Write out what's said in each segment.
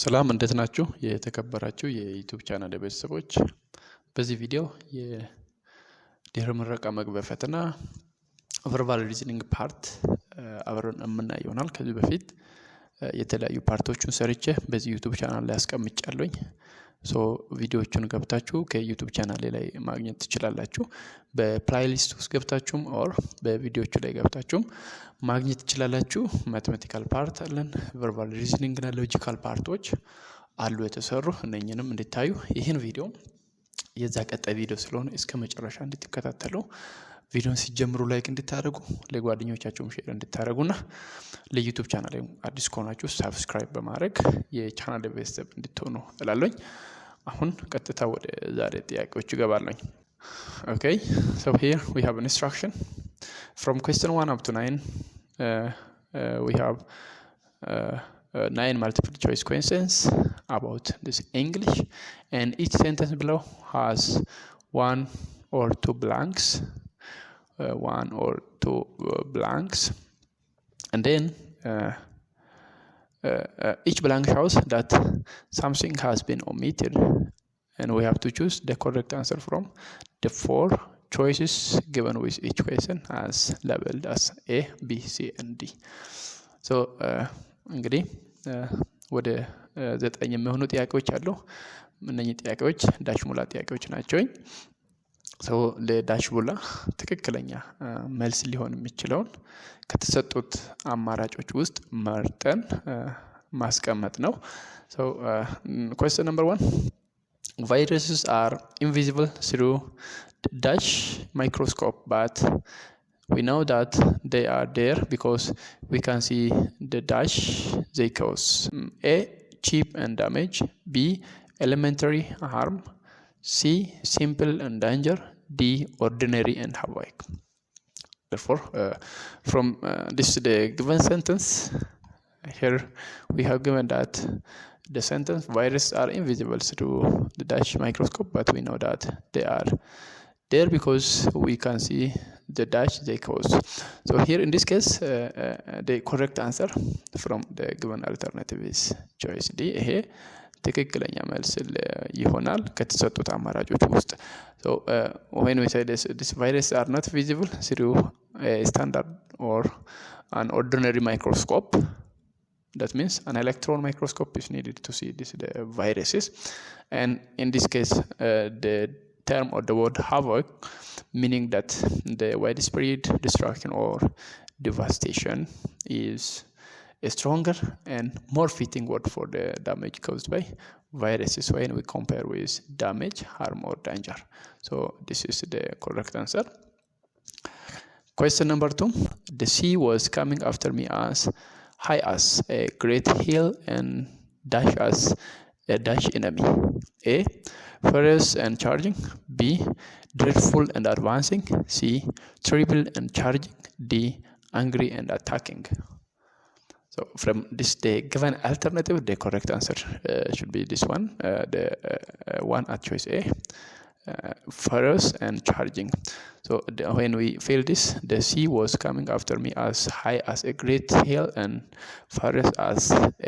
ሰላም እንዴት ናችሁ የተከበራችሁ የዩቲዩብ ቻናል ቤተሰቦች በዚህ ቪዲዮ የድህረ ምረቃ መግቢያ ፈተና verbal reasoning ፓርት አብረን እናየው ይሆናል። ከዚህ በፊት የተለያዩ ፓርቶችን ሰርቼ በዚህ ዩቲዩብ ቻናል ላይ አስቀምጫለሁኝ። ቪዲዮዎቹን ገብታችሁ ከዩቲዩብ ቻናል ላይ ማግኘት ትችላላችሁ። በፕሌሊስት ውስጥ ገብታችሁም ኦር በቪዲዮዎቹ ላይ ገብታችሁም ማግኘት ትችላላችሁ። ማቴማቲካል ፓርት አለን፣ verbal reasoning እና ሎጂካል ፓርቶች አሉ የተሰሩ። እነኚህንም እንድታዩ ይሄን ቪዲዮ የዛ ቀጣይ ቪዲዮ ስለሆነ እስከ መጨረሻ እንድትከታተሉ ቪዲዮን ሲጀምሩ ላይክ እንድታደርጉ ለጓደኞቻችሁም ሼር እንድታደርጉና ለዩቲዩብ ቻናሌ አዲስ ከሆናችሁ ሰብስክራይብ በማድረግ የቻናሌ ቤተሰብ እንድትሆኑ እላለሁኝ። አሁን ቀጥታ ወደ ዛሬ ጥያቄዎች እገባለሁኝ። Okay, so here we have an instruction from question 1 up to 9. We have 9 multiple choice questions about this English, and each sentence below has one or two blanks. And then each blank shows that something has been omitted, and we have to choose the correct answer from the 4 choices given with each question as labeled as A, B, C, and D. So እንግዲህ ወደ 9 የሚሆኑ ጥያቄዎች አሉ። እነኚህ ጥያቄዎች ዳሽ ሙላ ጥያቄዎች ናቸው። ለዳሽ ሙላ ትክክለኛ መልስ ሊሆን የሚችለውን ከተሰጡት አማራጮች ውስጥ መርጠን ማስቀመጥ ነው። Question number 1. Viruses are invisible through the dash microscope, but we know that they are there because we can see the dash they cause. A, cheap and damage. B, elementary harm. C, simple and danger. D, ordinary and havoc. Therefore, from this the given sentence, here we have given that the sentence viruses are invisible through the dash microscope, but we know that they are there because we can see the dash they cause. So here in this case, the correct answer from the given alternative is choice D. Here ትክክለኛ መልስ ይሆናል ከተሰጡት አማራጮች ውስጥ። When we say this viruses are not visible through a standard or an ordinary microscope, that means an electron microscope is needed to see the viruses. And in this case, the term or the word havoc, meaning that the widespread destruction or devastation, is a stronger and more fitting word for the damage caused by viruses when we compare with damage, harm, or danger. So this is the correct answer. Question number 2. The sea was coming after me as high as a great hill and dash as a dash enemy. A, furious and charging. B, dreadful and advancing. C, terrible and charging. D, angry and attacking. So from this the given alternative, the correct answer should be this one, the one at choice A, furious and charging. So when we feel this, the sea was coming after me as high as a great hill and furious as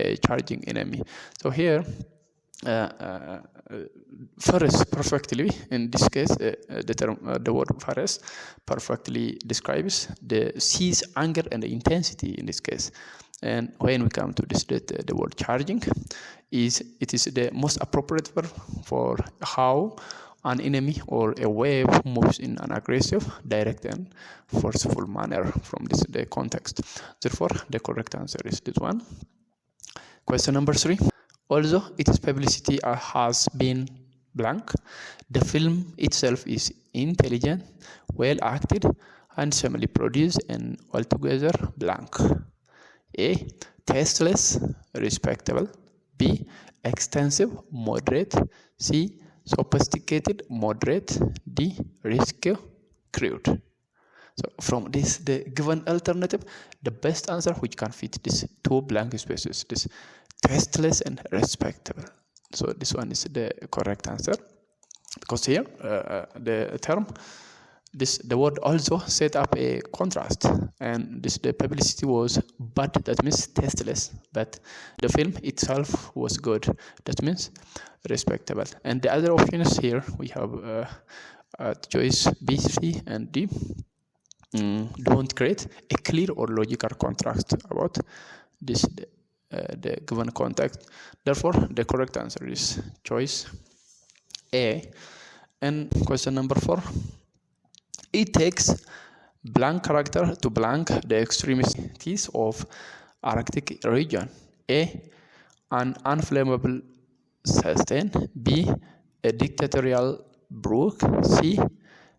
a charging enemy. So here furious perfectly, in this case, the word furious perfectly describes the sea's anger and the intensity in this case. And when we come to this, the word charging is the most appropriate verb for how an enemy or a wave moves in an aggressive, direct, and forceful manner from the context. Therefore, the correct answer is this one. Question number 3. Although its publicity has been blank, the film itself is intelligent, well acted, handsomely produced, and altogether blank. A, tasteless, respectable. B, extensive, moderate. C, sophisticated, moderate. D, risky, crude. So from this, the given alternative, the best answer which can fit these 2 blank spaces, this tasteless and respectable. So this one is the correct answer, because here the term, the word also set up a contrast, and the publicity was bad, that means tasteless, but the film itself was good, that means respectable. And the other options here we have choice B, C, and D. Don't create a clear or logical contrast about this the given context. Therefore, the correct answer is choice A. And question number 4. It takes blank character to blank the extremities of Arctic region. A. An unflammable sustain. B. A dictatorial brook. C.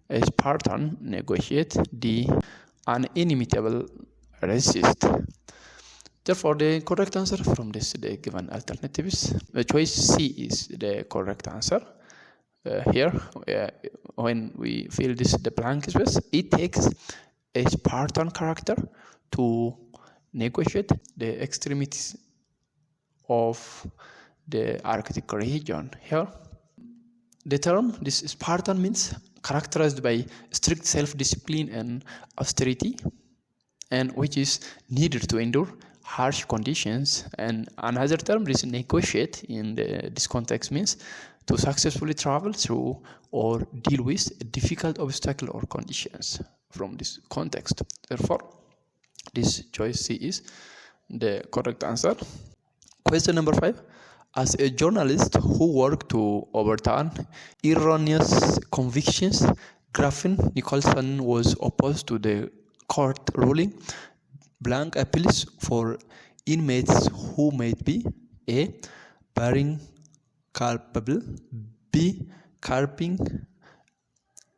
A Spartan negotiate. D. An inimitable resist. Therefore, the correct answer from the given alternatives, choice C is the correct answer. Here, when we fill the blank space, it takes a Spartan character to negotiate the extremities of the Arctic region. Here, the term this Spartan means characterized by strict self-discipline and austerity, and which is needed to endure harsh conditions. And another term, this negotiate in this context, means to successfully travel through or deal with a difficult obstacle or conditions from this context. Therefore, this choice C is the correct answer. Question number 5. As a journalist who worked to overturn erroneous convictions, Griffin Nicholson was opposed to the court ruling. Blank appeals for inmates who might be A. Bearing culpable, B. Carping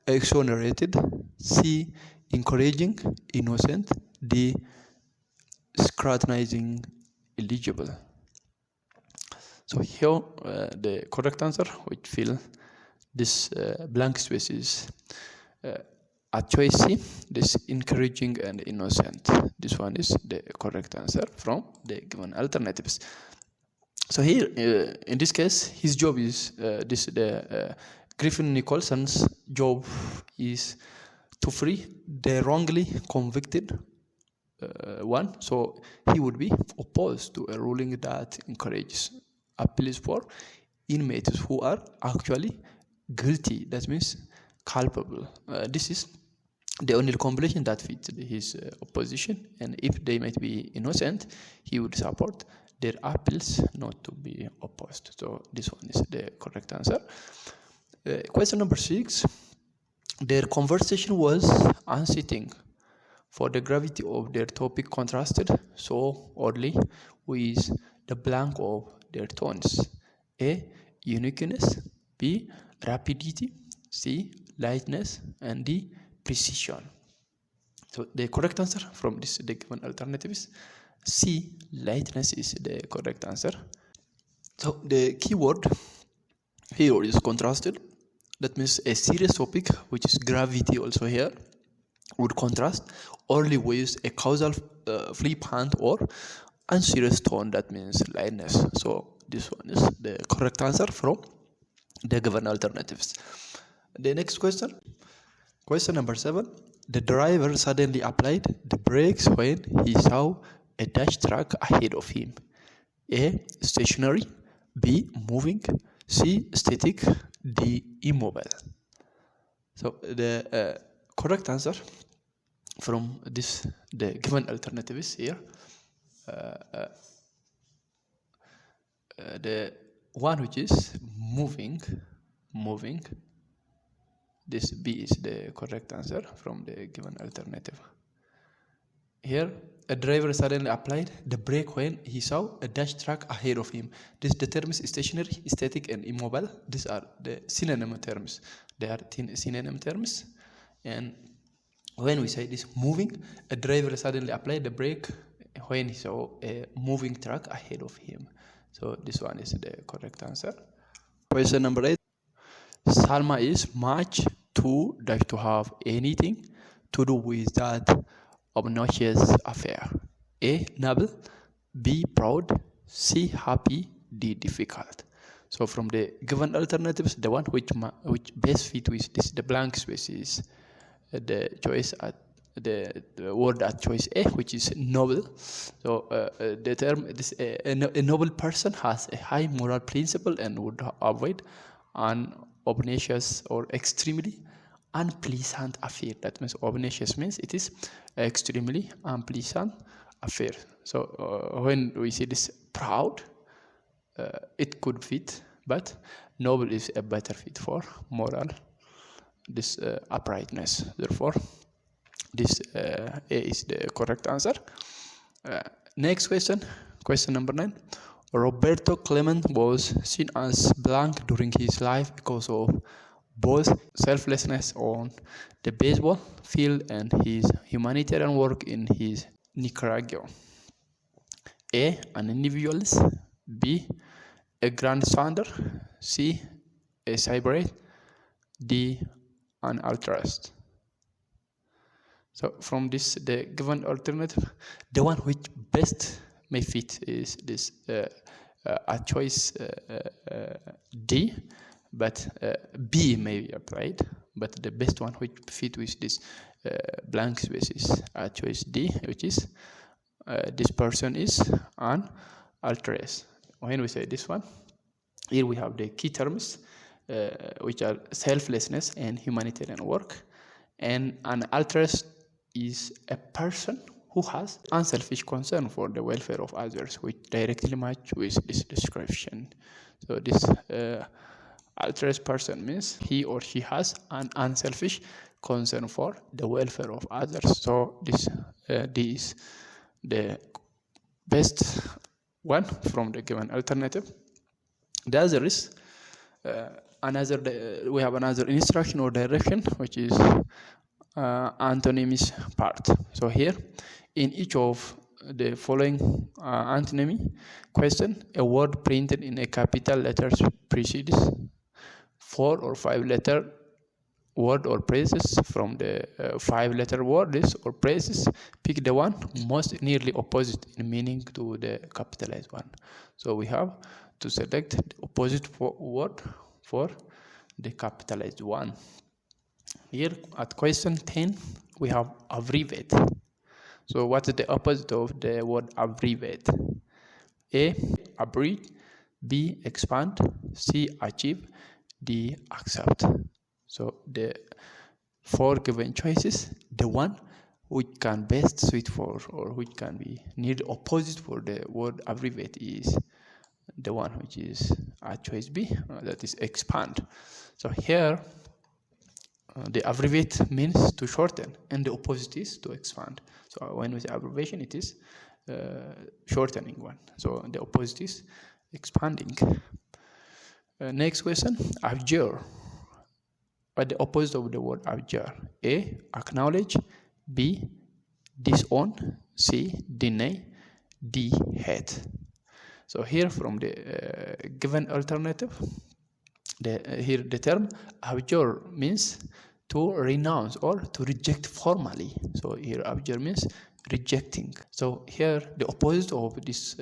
exonerated, C. Encouraging innocent, D. Scrutinizing eligible. So here the correct answer which fill this blank spaces at choice C, this encouraging and innocent. This one is the correct answer from the given alternatives. So here, in this case, his job is Griffin Nicholson's job is to free the wrongly convicted one. So he would be opposed to a ruling that encourages appeals for inmates who are actually guilty. That means culpable. This is the only combination that fits his opposition, and if they might be innocent, he would support their appeals not to be opposed. So this one is the correct answer. Question number 6. Their conversation was unseating, for the gravity of their topic contrasted so oddly with the blank of their tones. A. Uniqueness. B. Rapidity. C. Lightness. And D. Precision. So the correct answer from the given alternatives, C. Lightness is the correct answer. So the keyword here is contrasted. That means a serious topic, which is gravity also here, would contrast only with a causal flippant or unserious tone, that means lightness. So this one is the correct answer from the given alternatives. The next question. Question number 7. The driver suddenly applied the brakes when he saw a dash truck ahead of him. A. Stationary. B. Moving. C. Static. D. Immobile. So the correct answer from the given alternatives here, the one which is moving, this B is the correct answer from the given alternative. Here, a driver suddenly applied the brake when he saw a dash truck ahead of him. The terms stationary, static, and immobile. These are the synonym terms. They are synonym terms. And when we say this moving, a driver suddenly applied the brake when he saw a moving truck ahead of him. So this one is the correct answer. Question number 8. Salma is much too dash to have anything to do with that obnoxious affair. A. Noble. B. Proud. C. Happy. D. Difficult. So from the given alternatives, the one which best fit with this the blank space is the choice at the word at choice A, which is noble. So the term this a noble person has a high moral principle and would avoid an obnoxious or extremely unpleasant affair. That means obnoxious means it is extremely unpleasant affair. So when we see this proud, it could fit, but noble is a better fit for moral, this uprightness. Therefore, this A is the correct answer. Next question, question number 9. Roberto Clemente was seen as blank during his life because of both selflessness on the baseball field and his humanitarian work in his Nicaragua. A, an individualist. B, a grandfather. C, a cyberite. D, an altruist. So from this, the given alternative, the one which best may fit is this a choice D, but B may be applied, but the best one which fit with this blank space is a choice D, which is this person is an altruist. When we say this one, here we have the key terms, which are selflessness and humanitarian work, and an altruist is a person who has unselfish concern for the welfare of others, which directly match with this description. So this altruist person means he or she has an unselfish concern for the welfare of others. So this is the best one from the given alternative. The other is we have another instruction or direction, which is antonyms part. So here, in each of the following antonymy question, a word printed in a capital letters precedes 4 or 5 letter word or phrases. From the 5-letter words or phrases, pick the one most nearly opposite in meaning to the capitalized one. So we have to select the opposite word for the capitalized one. Here at question 10, we have abbreviate. So what is the opposite of the word abbreviate? A, abridge. B, expand. C, achieve. D, accept. So the 4 given choices, the one which can best suit for, or which can be near opposite for the word abbreviate is the one which is at choice B, that is expand. So here, the abbreviate means to shorten, and the opposite is to expand. So when we say abbreviation, it is shortening one. So the opposite is expanding. Next question, abjure. What the opposite of the word abjure? A, acknowledge. B, disown. C, deny. D, hate. So here from the given alternative, here the term abjure means to renounce or to reject formally. So here abjure means rejecting. So here the opposite of this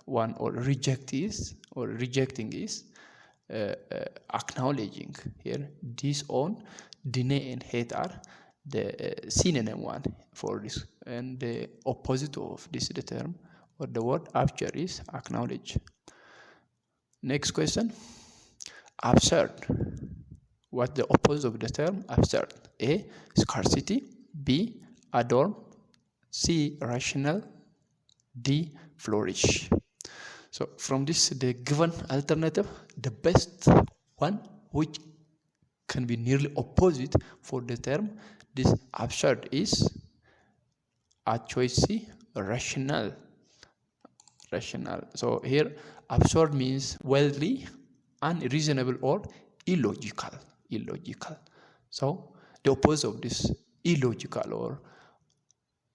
one or rejecting is acknowledging. Here disown, deny, and hate are the synonym one for this, and the opposite of this the term or the word abjure is acknowledge. Next question, absurd. What the opposite of the term absurd? A, scarcity. B, adorn. C, rational. D, flourish. So from this, the given alternative, the best one which can be nearly opposite for the term this absurd is a choice C, rational. So here absurd means wildly unreasonable or illogical. So the opposite of this illogical or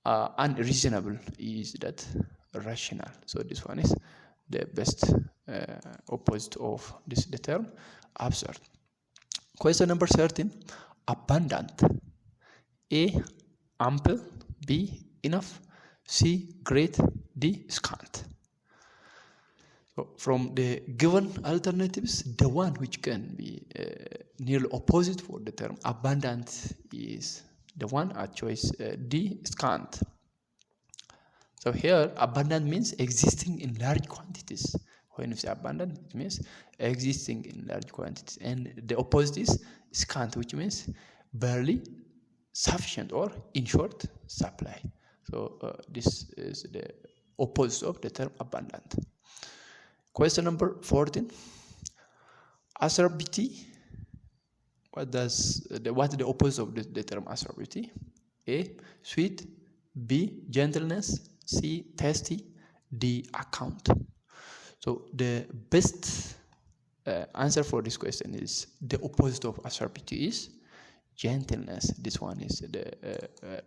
unreasonable is that rational. So this one is the best opposite of this the term absurd. Question number 13, abundant. A, ample. B, enough. C, great. D, scant. So from the given alternatives, the one which can be nearly opposite for the term abundant is The one at choice D, scant. So here, abundant means existing in large quantities. When you say abundant, it means existing in large quantities. And the opposite is scant, which means barely sufficient or in short supply. So this is the opposite of the term abundant. Question number 14. Acerbity. What is the opposite of the term acerbity? A, sweet. B, gentleness. C, tasty. D, account. So the best answer for this question is the opposite of acerbity is gentleness. This one is the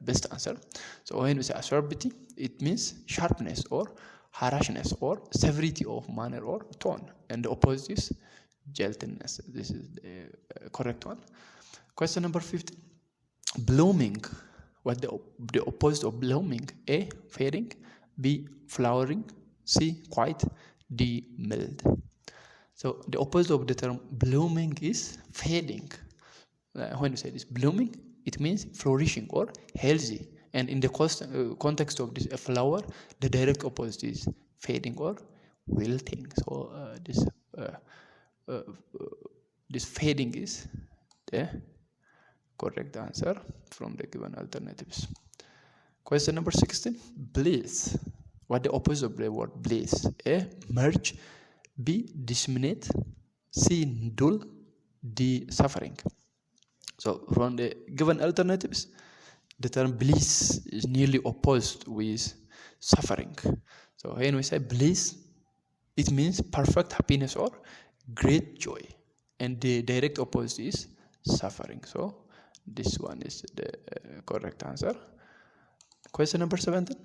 best answer. So when we say acerbity, it means sharpness or harshness or severity of manner or tone, and the opposite is gentleness. This is the correct one. Question number 15. Blooming. What the opposite of blooming? A, fading. B, flowering. C, quiet. D, mild. So the opposite of the term blooming is fading. When you say this blooming, it means flourishing or healthy. And in the context of this flower, the direct opposite is fading or wilting. So this fading is the correct answer from the given alternatives. Question number 16. Bliss. What the opposite of the word bliss? A, merge. B, disseminate. C, dull. D, suffering. So from the given alternatives, the term bliss is nearly opposed with suffering. So when we say bliss, it means perfect happiness or great joy. And the direct opposite is suffering. So this one is the correct answer. Question number 17.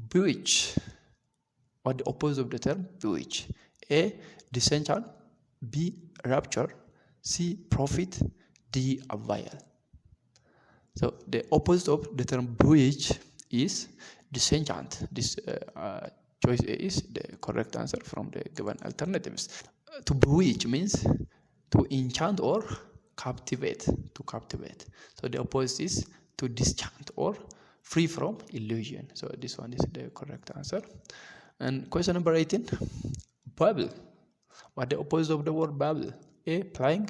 Bewitch. What the opposite of the term bewitch? A, disenchant. B, rapture. C, profit. D, avail. So the opposite of the term bewitch is disenchant. This choice A is the correct answer from the given alternatives. To bewitch means to enchant or captivate. To captivate. So the opposite is to disenchant or free from illusion. So this one is the correct answer. And question number 18. Babble. What the opposite of the word babble? A, plying.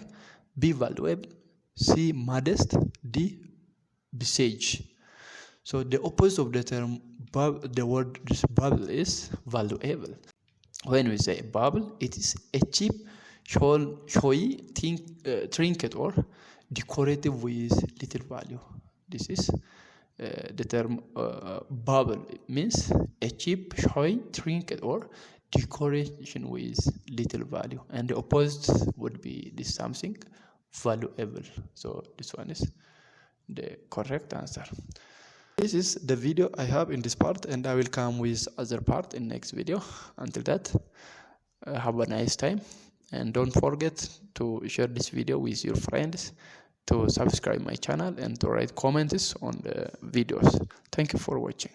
B, valuable. C, modest. D, besage. So the opposite of the term the word babble is valuable. When we say babble, it is a cheap, showy trinket or decorative with little value. This is the term babble. It means a cheap, showy trinket or decoration with little value. And the opposite would be this something valuable. So this one is the correct answer. This is the video I have in this part, and I will come with other part in next video. Until that, have a nice time, and don't forget to share this video with your friends, to subscribe my channel, and to write comments on the videos. Thank you for watching.